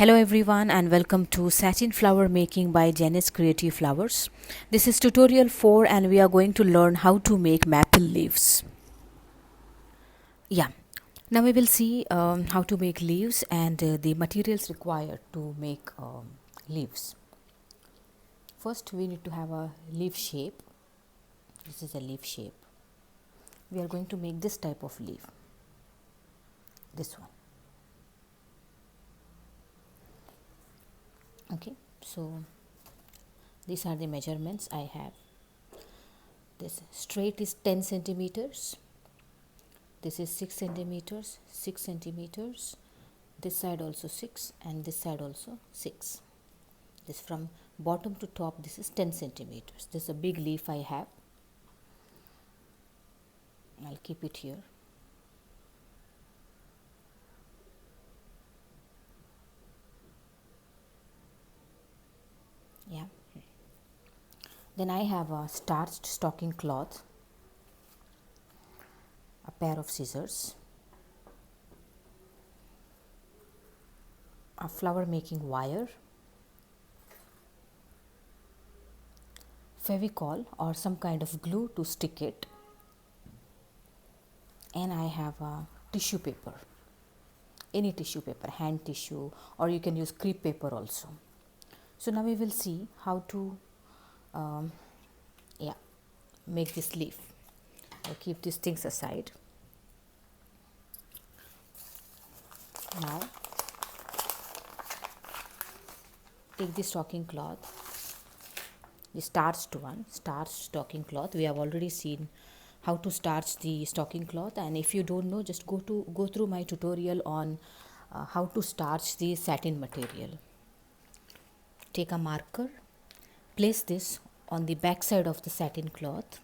Hello everyone and welcome to satin flower making by Janice Creative Flowers. This is tutorial 4 and we are going to learn how to make maple leaves. Yeah, now we will see how to make leaves and the materials required to make leaves. First we need to have a leaf shape. This is a leaf shape. We are going to make this type of leaf. This one. Okay, so these are the measurements I have. This straight is 10 centimeters. This is 6 centimeters, 6 centimeters. This side also 6 and this side also 6. This from bottom to top, this is 10 centimeters. This is a big leaf I have. I'll keep it here. Yeah. Then I have a starched stocking cloth, a pair of scissors, a flower making wire, Fevicol or some kind of glue to stick it, and I have a tissue paper, any tissue paper, hand tissue, or you can use crepe paper also. So now we will see how to make this leaf. I'll keep these things aside. Now take the stocking cloth, the starched one, starched stocking cloth. We have already seen how to starch the stocking cloth, and if you don't know, just go through my tutorial on how to starch the satin material. Take a marker, place this on the back side of the satin cloth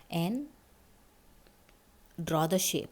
and draw the shape.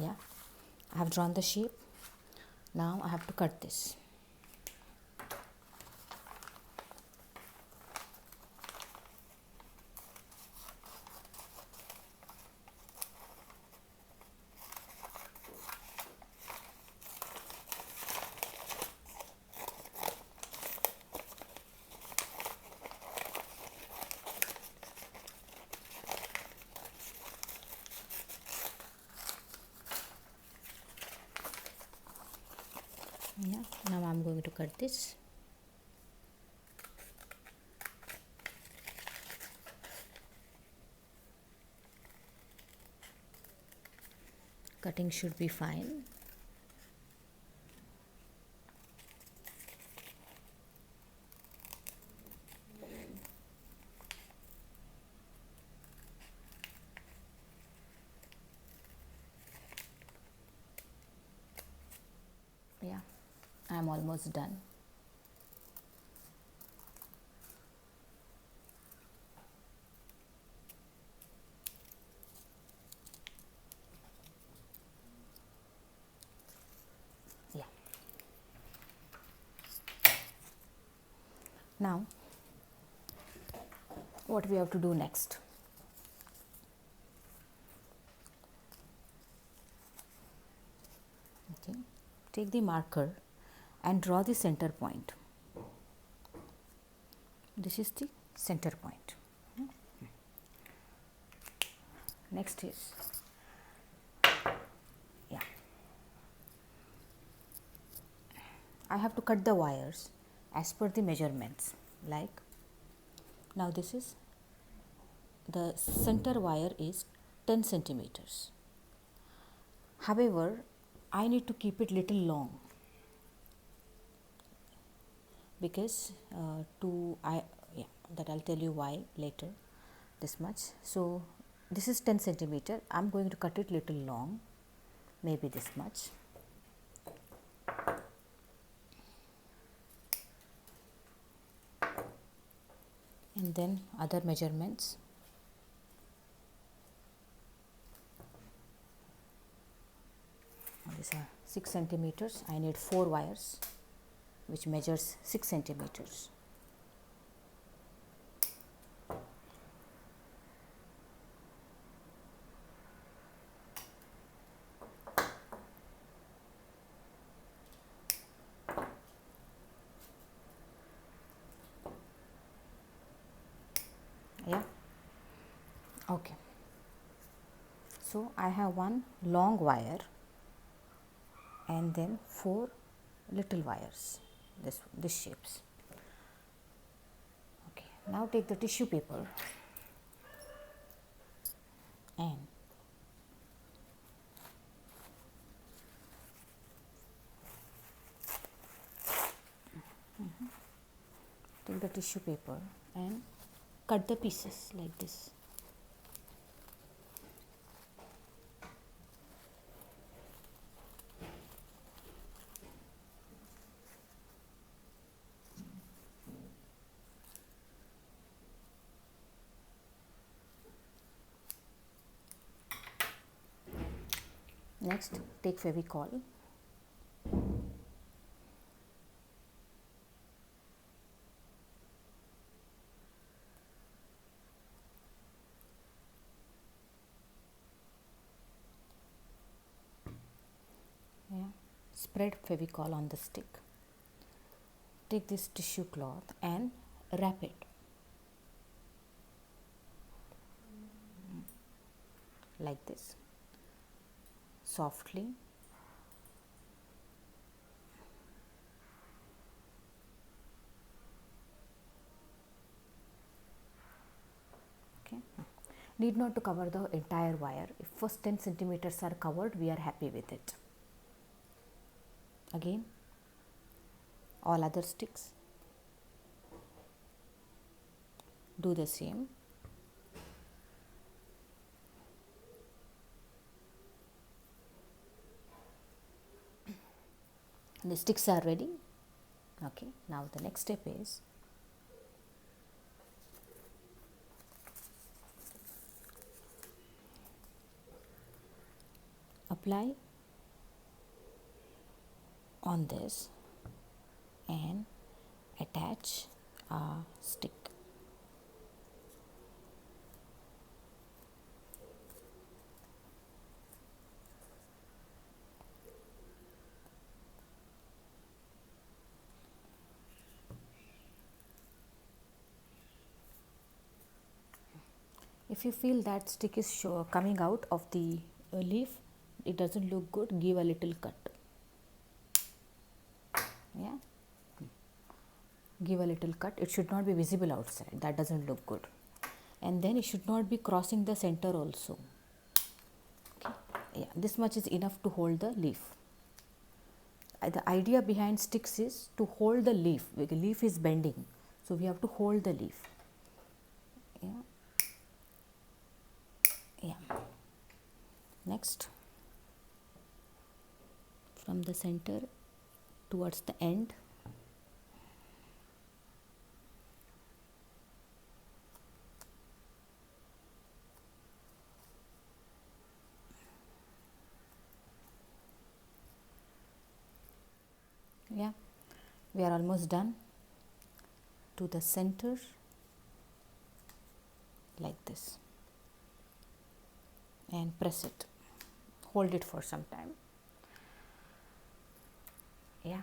Yeah, I have drawn the shape. Now I have to cut this. Yeah, now I'm going to cut this. Cutting should be fine. Yeah, I'm almost done. Yeah. Now, what we have to do next? Okay, take the marker and draw the center point. This is the center point. Next is, yeah, I have to cut the wires as per the measurements. Like, now this is, the center wire is 10 centimeters. However, I need to keep it little long because that I'll tell you why later. This much. So this is 10 centimeter. I'm going to cut it little long. maybe this much. And then other measurements. These are 6 centimeters. I need 4 wires which measures 6 centimeters. Yeah, okay. So I have one long wire and then 4 little wires, this shapes. Okay, now take the tissue paper and take the tissue paper and cut the pieces like this. Next, take Fevicol. Yeah, spread Fevicol on the stick. Take this tissue cloth and wrap it like this, softly. Okay. Need not to cover the entire wire. If first 10 centimeters are covered, we are happy with it. Again, all other sticks, do the same. The sticks are ready. Okay, now the next step is apply on this and attach a stick. If you feel that stick is coming out of the leaf, it doesn't look good, give a little cut. Yeah, give a little cut. It should not be visible outside, that doesn't look good. And then it should not be crossing the center also. Okay. Yeah, this much is enough to hold the leaf. The idea behind sticks is to hold the leaf. The leaf is bending, so we have to hold the leaf. Yeah. Yeah. Next, from the center towards the end, yeah, we are almost done. To the center like this and press it, hold it for some time. Yeah,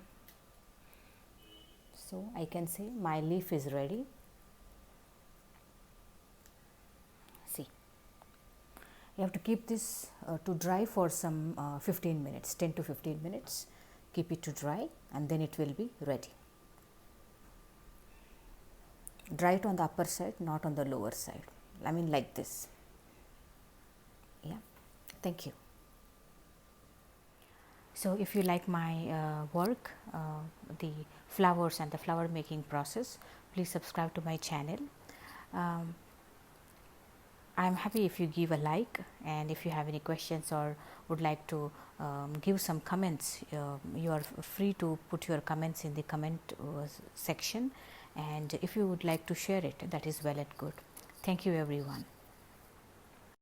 so I can say my leaf is ready. See, you have to keep this to dry for some 15 minutes, 10 to 15 minutes. Keep it to dry and then it will be ready. Dry it on the upper side, not on the lower side. I mean like this. Yeah, thank you. So if you like my work, the flowers and the flower making process, please subscribe to my channel. I'm happy if you give a like, and if you have any questions or would like to give some comments, you are free to put your comments in the comment section, and if you would like to share it, that is well and good. Thank you everyone.